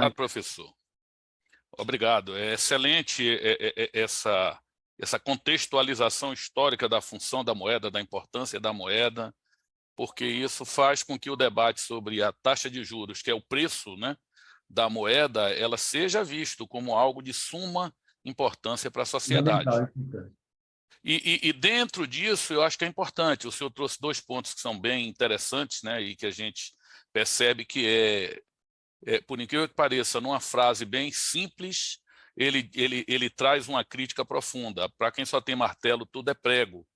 Obrigado, professor. Obrigado. É excelente essa contextualização histórica da função da moeda, da importância da moeda, porque isso faz com que o debate sobre a taxa de juros, que é o preço, né, da moeda, ela seja visto como algo de suma importância para a sociedade. E dentro disso, eu acho que é importante, o senhor trouxe dois pontos que são bem interessantes, né, e que a gente percebe que por incrível que pareça, numa frase bem simples, ele traz uma crítica profunda. Para quem só tem martelo, tudo é prego.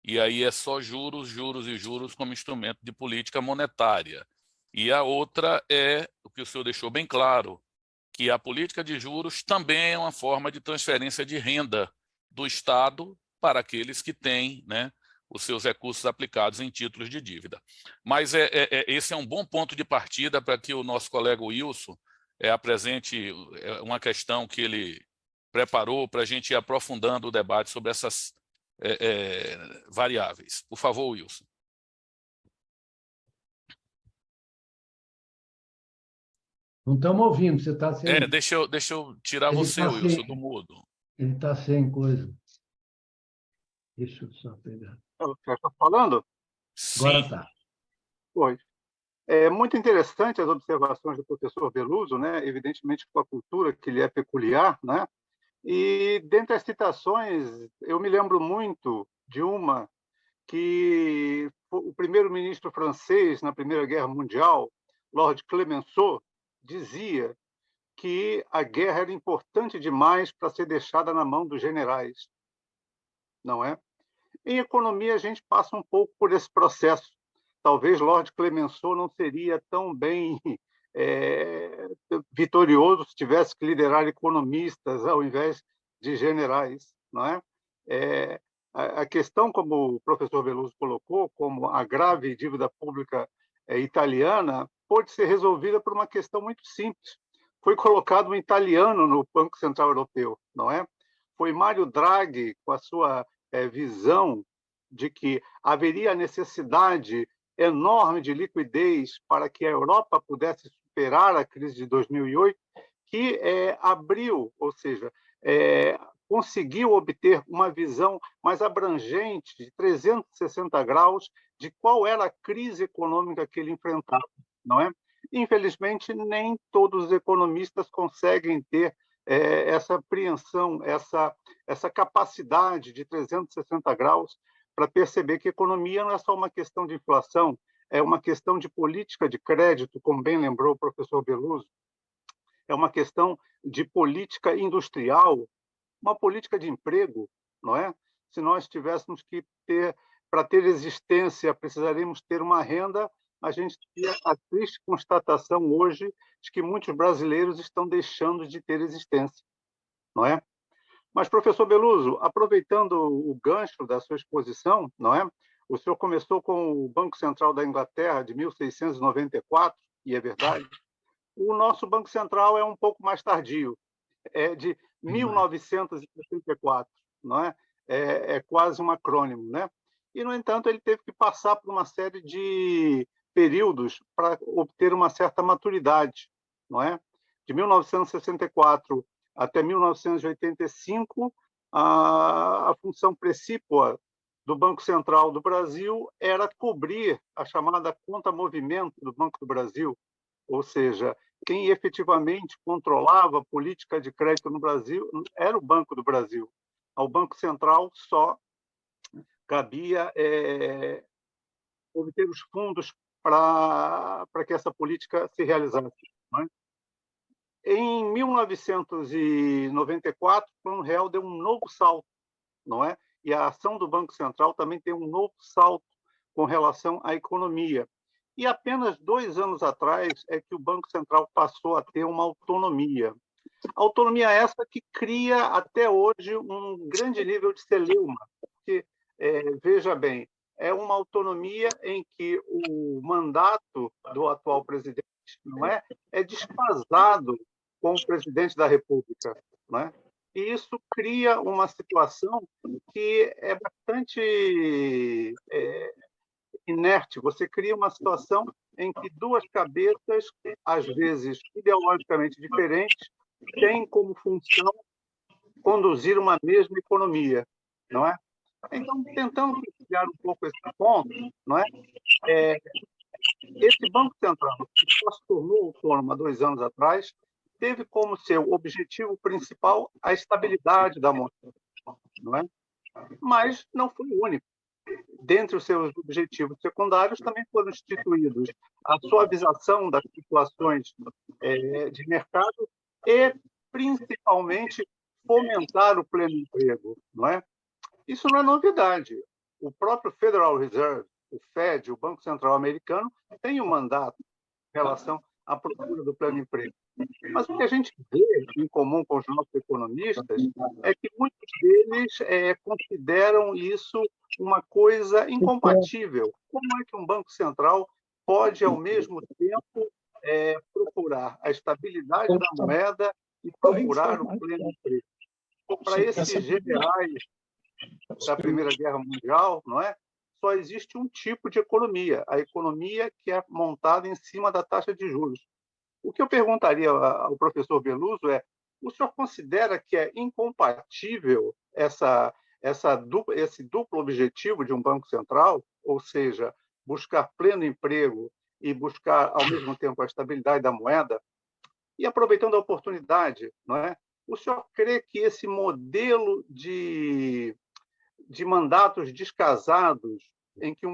E aí é só juros, juros e juros como instrumento de política monetária. E a outra é o que o senhor deixou bem claro, que a política de juros também é uma forma de transferência de renda do Estado para aqueles que têm, né, os seus recursos aplicados em títulos de dívida. Mas esse é um bom ponto de partida para que o nosso colega Wilson apresente uma questão que ele preparou para a gente ir aprofundando o debate sobre essas variáveis. Por favor, Wilson. Não estamos ouvindo, você está sem... deixa eu tirar você, Wilson, do mudo. Ele está sem coisa. Deixa eu só pegar. Você está falando? Sim. Agora está. Pois. É muito interessante as observações do professor Veloso, né? Evidentemente com a cultura que lhe é peculiar, né? E dentre as citações, eu me lembro muito de uma que o primeiro-ministro francês na Primeira Guerra Mundial, Lord Clemenceau, dizia que a guerra era importante demais para ser deixada na mão dos generais, não é? Em economia, a gente passa um pouco por esse processo. Talvez Lord Clemenceau não seria tão bem vitorioso se tivesse que liderar economistas ao invés de generais, não é? A questão, como o professor Veloso colocou, como a grave dívida pública italiana, pode ser resolvida por uma questão muito simples. Foi colocado um italiano no Banco Central Europeu, não é? Foi Mário Draghi, com a sua visão de que haveria necessidade enorme de liquidez para que a Europa pudesse superar a crise de 2008, que abriu, ou seja, conseguiu obter uma visão mais abrangente, de 360 graus, de qual era a crise econômica que ele enfrentava, não é? Infelizmente, nem todos os economistas conseguem ter essa apreensão, essa capacidade de 360 graus para perceber que economia não é só uma questão de inflação, é uma questão de política de crédito, como bem lembrou o professor Veloso, é uma questão de política industrial, uma política de emprego, não é? Se nós tivéssemos que para ter existência, precisaríamos ter uma renda, a gente tinha a triste constatação hoje de que muitos brasileiros estão deixando de ter existência, não é? Mas, professor Beluso, aproveitando o gancho da sua exposição, não é? O senhor começou com o Banco Central da Inglaterra de 1694, e é verdade. O nosso Banco Central é um pouco mais tardio, é de 1964, não é? É quase um acrônimo, né? E, no entanto, ele teve que passar por uma série de períodos para obter uma certa maturidade, não é? De 1964 até 1985, a função precípua do Banco Central do Brasil era cobrir a chamada conta-movimento do Banco do Brasil, ou seja, quem efetivamente controlava a política de crédito no Brasil era o Banco do Brasil. Ao Banco Central só cabia obter os fundos para que essa política se realizasse, não é? Em 1994, o Plano Real deu um novo salto, não é? E a ação do Banco Central também tem um novo salto com relação à economia. E apenas 2 anos atrás é que o Banco Central passou a ter uma autonomia. Autonomia essa que cria até hoje um grande nível de celeuma, porque, veja bem, é uma autonomia em que o mandato do atual presidente não é desfasado com o presidente da República, não é? E isso cria uma situação que é bastante inerte. Você cria uma situação em que duas cabeças, às vezes ideologicamente diferentes, têm como função conduzir uma mesma economia, não é? Então, tentando criar um pouco esse ponto, não é? Esse Banco Central, que só se tornou autônomo há 2 anos atrás, teve como seu objetivo principal a estabilidade da moeda, não é? Mas não foi o único. Dentre os seus objetivos secundários, também foram instituídos a suavização das flutuações de mercado e, principalmente, fomentar o pleno emprego, não é? Isso não é novidade. O próprio Federal Reserve, o Fed, o Banco Central Americano, tem um mandato em relação à procura do pleno emprego. Mas o que a gente vê em comum com os nossos economistas é que muitos deles consideram isso uma coisa incompatível. Como é que um banco central pode, ao mesmo tempo, procurar a estabilidade da moeda e procurar o pleno emprego? Para esses generais da Primeira Guerra Mundial, não é? Só existe um tipo de economia, a economia que é montada em cima da taxa de juros. O que eu perguntaria ao professor Beluso é: o senhor considera que é incompatível esse duplo objetivo de um banco central, ou seja, buscar pleno emprego e buscar, ao mesmo tempo, a estabilidade da moeda? E, aproveitando a oportunidade, não é? O senhor crê que esse modelo de mandatos descasados, em que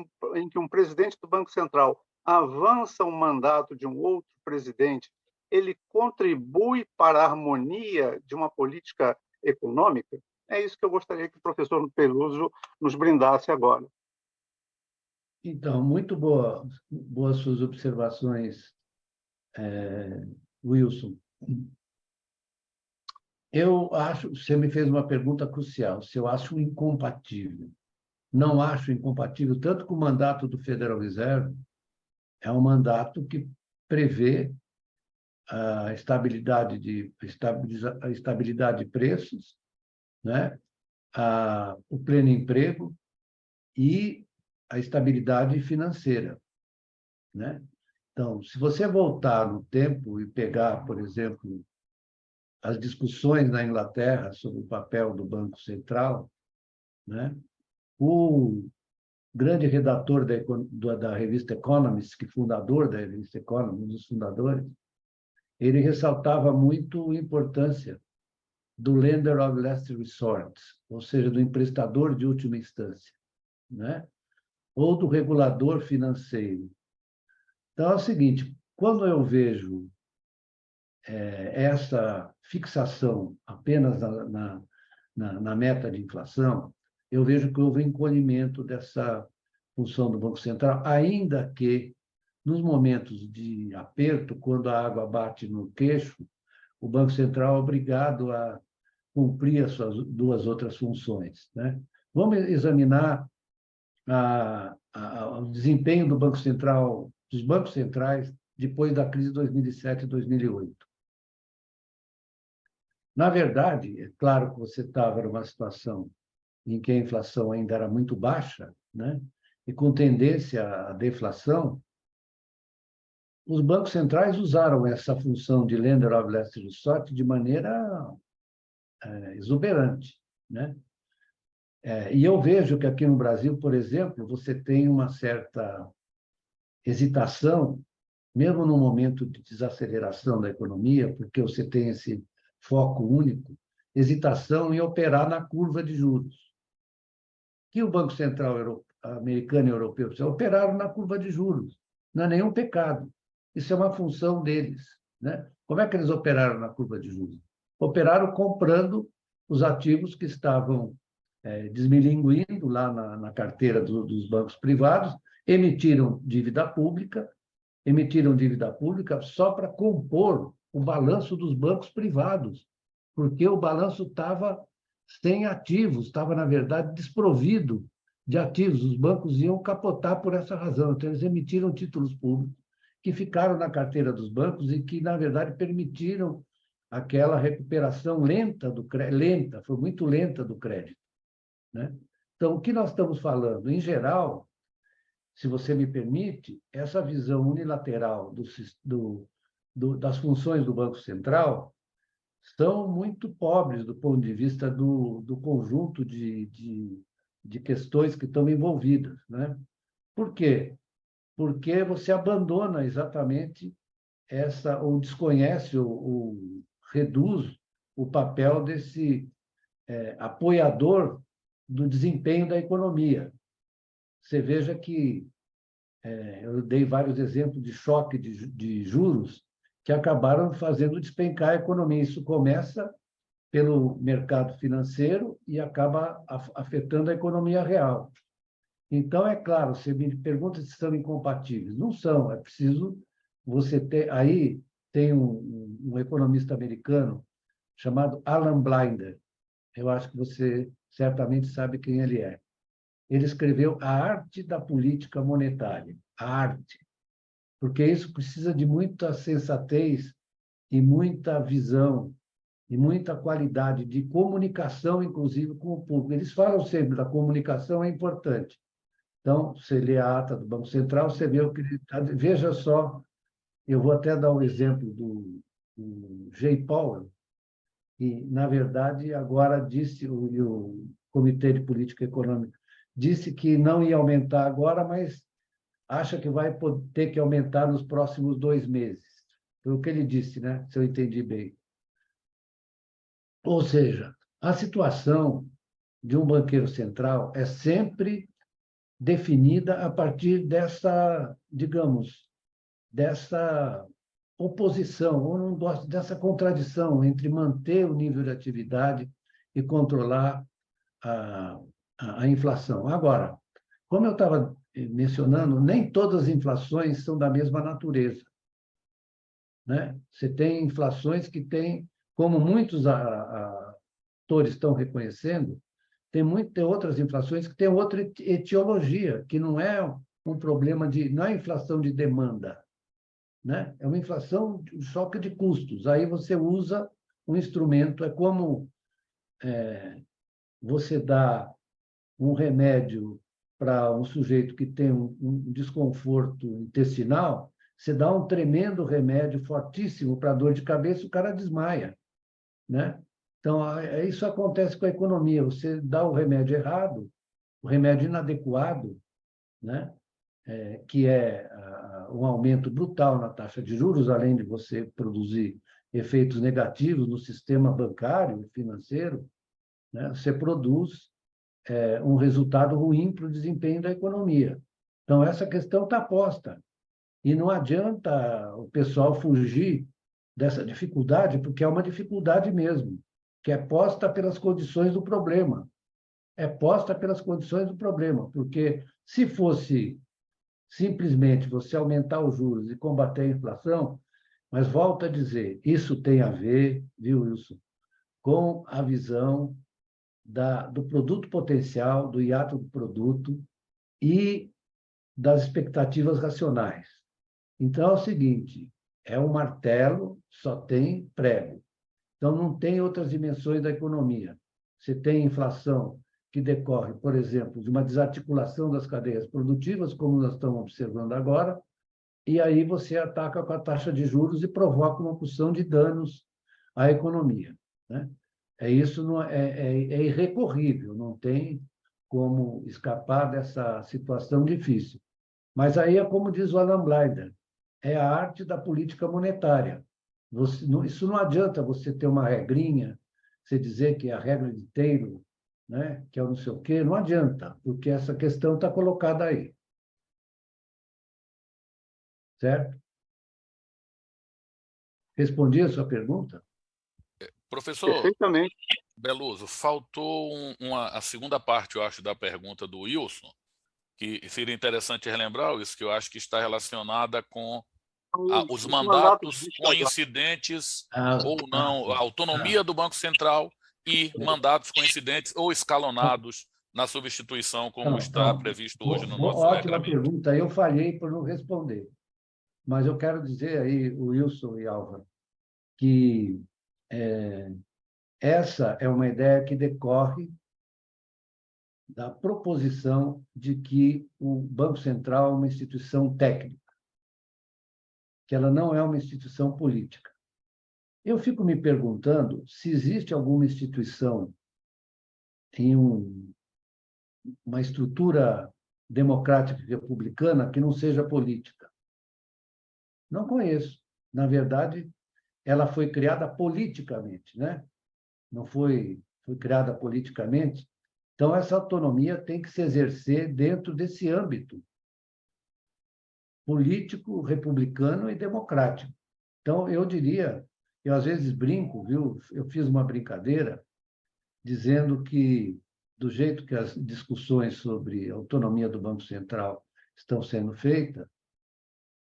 um presidente do Banco Central avança um mandato de um outro presidente, ele contribui para a harmonia de uma política econômica? É isso que eu gostaria que o professor Peluso nos brindasse agora. Então, muito boas suas observações, Wilson. Eu acho, você me fez uma pergunta crucial, se eu acho incompatível. Não acho incompatível, tanto que o mandato do Federal Reserve é um mandato que prevê a estabilidade de preços, né? O pleno emprego e a estabilidade financeira, né? Então, se você voltar no tempo e pegar, por exemplo, as discussões na Inglaterra sobre o papel do Banco Central, né? O grande redator da revista Economist, que fundador da revista Economist, um dos fundadores, ele ressaltava muito a importância do lender of last resort, ou seja, do emprestador de última instância, né? Ou do regulador financeiro. Então, é o seguinte, quando eu vejo essa fixação apenas na meta de inflação, eu vejo que houve encolhimento dessa função do Banco Central, ainda que, nos momentos de aperto, quando a água bate no queixo, o Banco Central é obrigado a cumprir as suas 2 outras funções, né? Vamos examinar o desempenho do Banco Central, dos bancos centrais, depois da crise de 2007 e 2008. Na verdade, é claro que você estava numa situação em que a inflação ainda era muito baixa, né? E com tendência à deflação, os bancos centrais usaram essa função de lender of last resort de maneira exuberante, né? E eu vejo que aqui no Brasil, por exemplo, você tem uma certa hesitação, mesmo no momento de desaceleração da economia, porque você tem esse foco único, hesitação em operar na curva de juros. Que o Banco Central americano e europeu operaram na curva de juros. Não é nenhum pecado. Isso é uma função deles, né? Como é que eles operaram na curva de juros? Operaram comprando os ativos que estavam desmilinguindo lá na carteira dos bancos privados, emitiram dívida pública só para compor o balanço dos bancos privados, porque o balanço estava sem ativos, estava, na verdade, desprovido de ativos. Os bancos iam capotar por essa razão. Então, eles emitiram títulos públicos que ficaram na carteira dos bancos e que, na verdade, permitiram aquela recuperação lenta, foi muito lenta do crédito, né? Então, o que nós estamos falando? Em geral, se você me permite, essa visão unilateral das funções do Banco Central são muito pobres do ponto de vista do conjunto de questões que estão envolvidas, né? Por quê? Porque você abandona exatamente ou desconhece ou reduz o papel desse apoiador do desempenho da economia. Você veja que eu dei vários exemplos de choque de juros que acabaram fazendo despencar a economia. Isso começa pelo mercado financeiro e acaba afetando a economia real. Então, é claro, você me pergunta se são incompatíveis. Não são, é preciso você ter... Aí tem um economista americano chamado Alan Blinder. Eu acho que você certamente sabe quem ele é. Ele escreveu A Arte da Política Monetária. A arte. Porque isso precisa de muita sensatez e muita visão e muita qualidade de comunicação, inclusive, com o público. Eles falam sempre da comunicação é importante. Então, você lê a ata do Banco Central, você vê o que ele está... Veja só, eu vou até dar um exemplo do Jay Powell, que, na verdade, agora disse, o Comitê de Política Econômica disse que não ia aumentar agora, mas acha que vai ter que aumentar nos próximos 2 meses. Foi o que ele disse, né? Se eu entendi bem. Ou seja, a situação de um banqueiro central é sempre definida a partir dessa, digamos, dessa oposição, ou não gosto dessa contradição entre manter o nível de atividade e controlar a, a inflação. Agora, como eu estava mencionando, nem todas as inflações são da mesma natureza, né? Você tem inflações que têm, como muitos atores estão reconhecendo, tem outras inflações que têm outra etiologia, que não é um problema não é inflação de demanda, né? É uma inflação de choque de custos. Aí você usa um instrumento, é como você dá um remédio para um sujeito que tem um desconforto intestinal, você dá um tremendo remédio fortíssimo para dor de cabeça, o cara desmaia, né? Então, isso acontece com a economia. Você dá o remédio errado, o remédio inadequado, né? Que é um aumento brutal na taxa de juros, além de você produzir efeitos negativos no sistema bancário e financeiro, né? Você produz um resultado ruim para o desempenho da economia. Então, essa questão está posta. E não adianta o pessoal fugir dessa dificuldade, porque é uma dificuldade mesmo, que é posta pelas condições do problema. É posta pelas condições do problema, porque se fosse simplesmente você aumentar os juros e combater a inflação, mas volto a dizer, isso tem a ver, viu, Wilson, com a visão do produto potencial, do hiato do produto e das expectativas racionais. Então, é o seguinte, é um martelo, só tem prego. Então, não tem outras dimensões da economia. Você tem inflação que decorre, por exemplo, de uma desarticulação das cadeias produtivas, como nós estamos observando agora, e aí você ataca com a taxa de juros e provoca uma porção de danos à economia, né? Isso não é irrecorrível, não tem como escapar dessa situação difícil. Mas aí é como diz o Alan Blinder, é a arte da política monetária. Isso não adianta você ter uma regrinha, você dizer que é a regra de Taylor, né, que é o não sei o quê, não adianta, porque essa questão está colocada aí. Certo? Respondi a sua pergunta? Professor Perfeitamente. Beloso, faltou a segunda parte, eu acho, da pergunta do Wilson, que seria interessante relembrar isso, que eu acho que está relacionada com os mandatos coincidentes ou não, a autonomia do Banco Central e mandatos coincidentes ou escalonados na substituição, como está previsto hoje no nosso Ótima regramento. pergunta. Eu falhei por não responder. Mas eu quero dizer aí, Wilson e Álvaro, que essa é uma ideia que decorre da proposição de que o Banco Central é uma instituição técnica, que ela não é uma instituição política. Eu fico me perguntando se existe alguma instituição em uma estrutura democrática e republicana que não seja política. Não conheço. Na verdade, ela foi criada politicamente, né? Não foi criada politicamente. Então, essa autonomia tem que se exercer dentro desse âmbito político, republicano e democrático. Então, eu diria, eu às vezes brinco, viu? Eu fiz uma brincadeira dizendo que, do jeito que as discussões sobre a autonomia do Banco Central estão sendo feitas,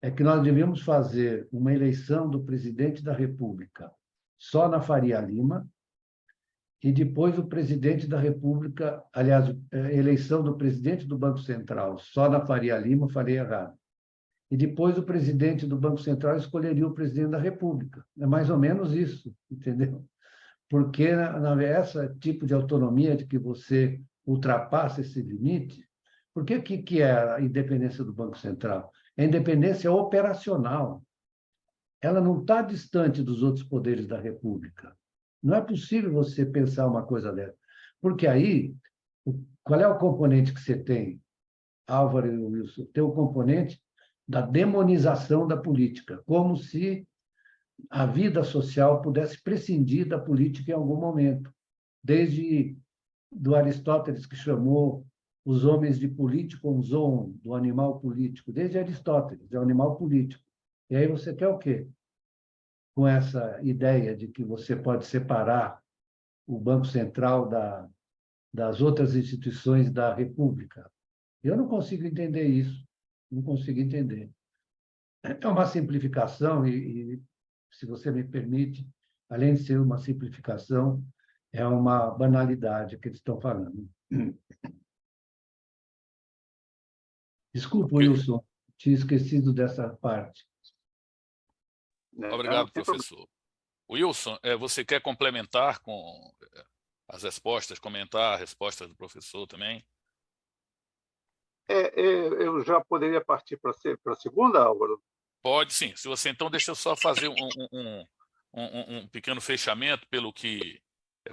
é que nós devíamos fazer uma eleição do presidente da República só na Faria Lima, e depois o presidente da República, aliás, a eleição do presidente do Banco Central só na Faria Lima, falei errado. E depois o presidente do Banco Central escolheria o presidente da República. É mais ou menos isso, entendeu? Porque esse tipo de autonomia de que você ultrapassa esse limite, por que é a independência do Banco Central? A independência operacional. Ela não está distante dos outros poderes da República. Não é possível você pensar uma coisa dessa. Porque aí, qual é o componente que você tem, Álvaro e Wilson? Tem o componente da demonização da política, como se a vida social pudesse prescindir da política em algum momento. Desde do Aristóteles, que chamou os homens de politikon zoon, do animal político, desde Aristóteles, é o animal político. E aí você quer o quê? Com essa ideia de que você pode separar o Banco Central das outras instituições da República. Eu não consigo entender isso, não consigo entender. É uma simplificação e, se você me permite, além de ser uma simplificação, é uma banalidade que eles estão falando. Desculpa, Wilson, tinha esquecido dessa parte. Obrigado, professor. Wilson, você quer complementar com as respostas, comentar a resposta do professor também? Eu já poderia partir para a segunda, Álvaro? Pode sim. Se você então, deixa eu só fazer um pequeno fechamento pelo que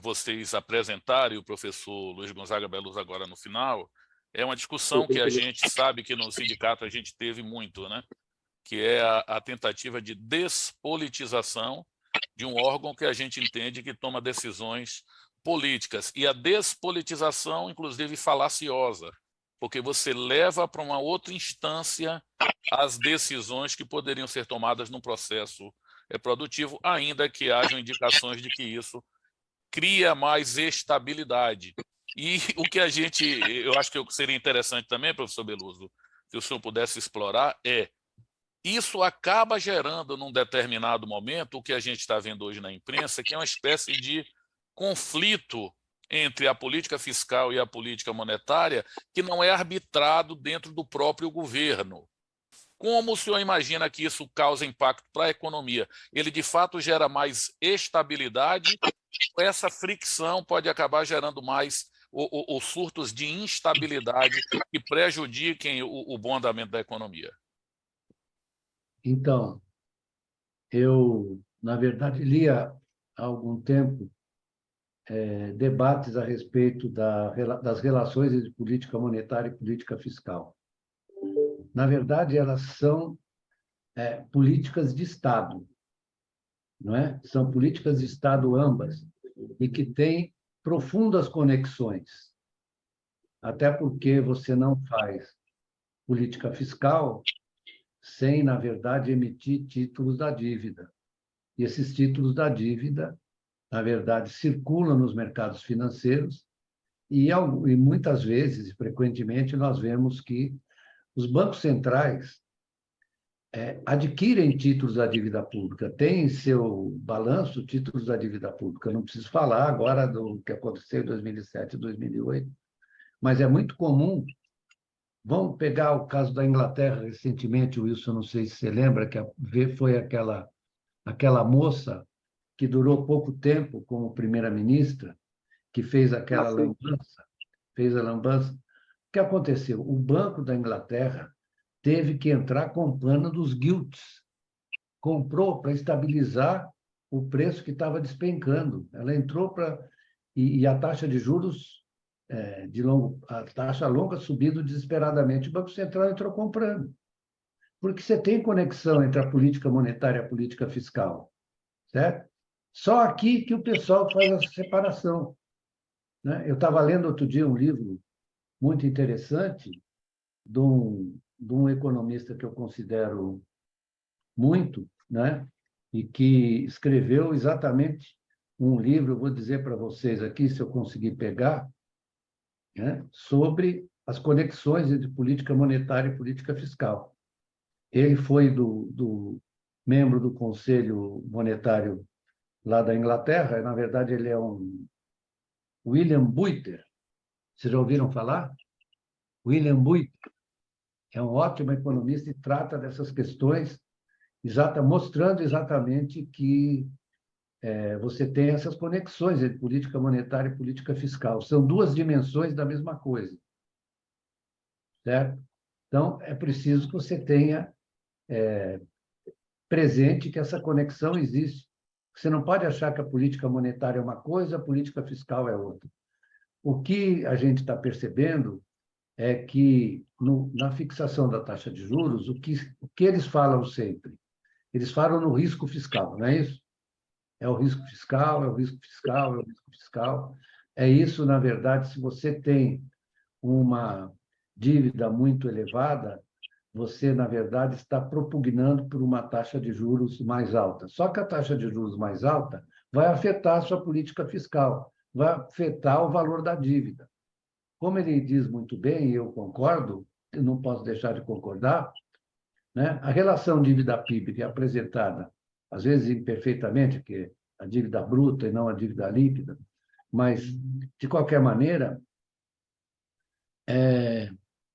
vocês apresentaram e o professor Luiz Gonzaga Beloso agora no final. É uma discussão que a gente sabe que no sindicato a gente teve muito, né? Que é a tentativa de despolitização de um órgão que a gente entende que toma decisões políticas. E a despolitização, inclusive, falaciosa, porque você leva para uma outra instância as decisões que poderiam ser tomadas num processo produtivo, ainda que hajam indicações de que isso cria mais estabilidade. E o que eu acho que seria interessante também, professor Beloso, se o senhor pudesse explorar, isso acaba gerando, num determinado momento, o que a gente está vendo hoje na imprensa, que é uma espécie de conflito entre a política fiscal e a política monetária, que não é arbitrado dentro do próprio governo. Como o senhor imagina que isso causa impacto para a economia? Ele, de fato, gera mais estabilidade? Ou essa fricção pode acabar gerando mais os surtos de instabilidade que prejudiquem o bom andamento da economia? Então, eu, na verdade, lia há algum tempo debates a respeito das relações entre política monetária e política fiscal. Na verdade, elas são políticas de Estado, não é? São políticas de Estado ambas, e que têm profundas conexões. Até porque você não faz política fiscal sem, na verdade, emitir títulos da dívida. E esses títulos da dívida, na verdade, circulam nos mercados financeiros e muitas vezes, frequentemente, nós vemos que os bancos centrais adquirem títulos da dívida pública, têm em seu balanço títulos da dívida pública. Eu não preciso falar agora do que aconteceu em 2007 e 2008, mas é muito comum. Vamos pegar o caso da Inglaterra recentemente, Wilson, não sei se você lembra, que foi aquela moça que durou pouco tempo como primeira-ministra, que fez aquela lambança, fez a lambança. O que aconteceu? O Banco da Inglaterra teve que entrar comprando dos gilts. Comprou para estabilizar o preço que estava despencando. Ela entrou para... E a taxa de juros a taxa longa subindo desesperadamente. O Banco Central entrou comprando. Porque você tem conexão entre a política monetária e a política fiscal, certo? Só aqui que o pessoal faz essa separação, né? Eu estava lendo outro dia um livro muito interessante de um economista que eu considero muito, né? E que escreveu exatamente um livro, eu vou dizer para vocês aqui, se eu conseguir pegar, né? Sobre as conexões entre política monetária e política fiscal. Ele foi membro do Conselho Monetário lá da Inglaterra, na verdade ele é um William Buiter. Vocês já ouviram falar? William Buiter é um ótimo economista e trata dessas questões, mostrando exatamente que você tem essas conexões entre política monetária e política fiscal. São duas dimensões da mesma coisa, certo? Então, é preciso que você tenha presente que essa conexão existe. Você não pode achar que a política monetária é uma coisa, a política fiscal é outra. O que a gente está percebendo é que, na fixação da taxa de juros, o que eles falam sempre? Eles falam no risco fiscal, não é isso? É o risco fiscal, é o risco fiscal, é o risco fiscal. É isso, na verdade, se você tem uma dívida muito elevada, você, na verdade, está propugnando por uma taxa de juros mais alta. Só que a taxa de juros mais alta vai afetar a sua política fiscal, vai afetar o valor da dívida. Como ele diz muito bem, e eu concordo, eu não posso deixar de concordar, né? A relação dívida-PIB que é apresentada, às vezes imperfeitamente, que é a dívida bruta e não a dívida líquida, mas, de qualquer maneira,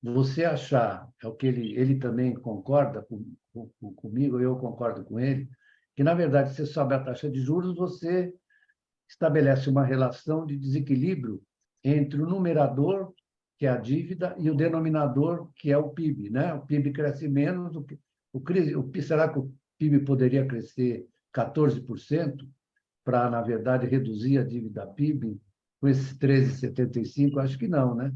você achar, é o que ele também concorda comigo, eu concordo com ele, que, na verdade, você sobe a taxa de juros, você estabelece uma relação de desequilíbrio entre o numerador, que é a dívida, e o denominador, que é o PIB, né? O PIB cresce menos do que... Será que o PIB poderia crescer 14% para, na verdade, reduzir a dívida PIB com esses 13,75? Acho que não, né?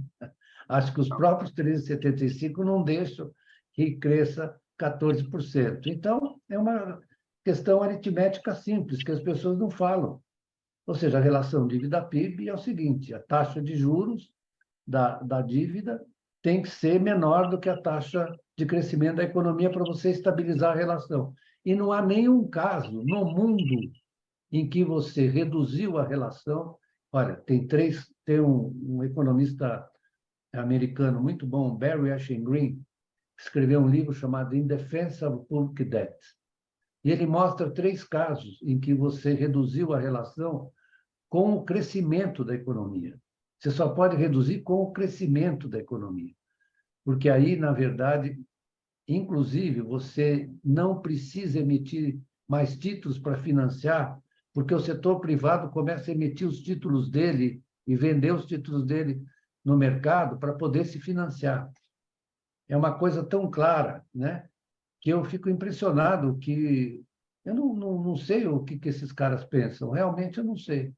Acho que os próprios 13,75 não deixam que cresça 14%. Então, é uma questão aritmética simples, que as pessoas não falam. Ou seja, a relação dívida-PIB é o seguinte: a taxa de juros da dívida tem que ser menor do que a taxa de crescimento da economia para você estabilizar a relação. E não há nenhum caso no mundo em que você reduziu a relação. Olha, tem um economista americano muito bom, Barry Eichengreen, que escreveu um livro chamado In Defense of Public Debt. E ele mostra 3 casos em que você reduziu a relação com o crescimento da economia. Você só pode reduzir com o crescimento da economia. Porque aí, na verdade, inclusive, você não precisa emitir mais títulos para financiar, porque o setor privado começa a emitir os títulos dele e vender os títulos dele no mercado para poder se financiar. É uma coisa tão clara, né, que eu fico impressionado que eu não sei o que esses caras pensam, realmente eu não sei.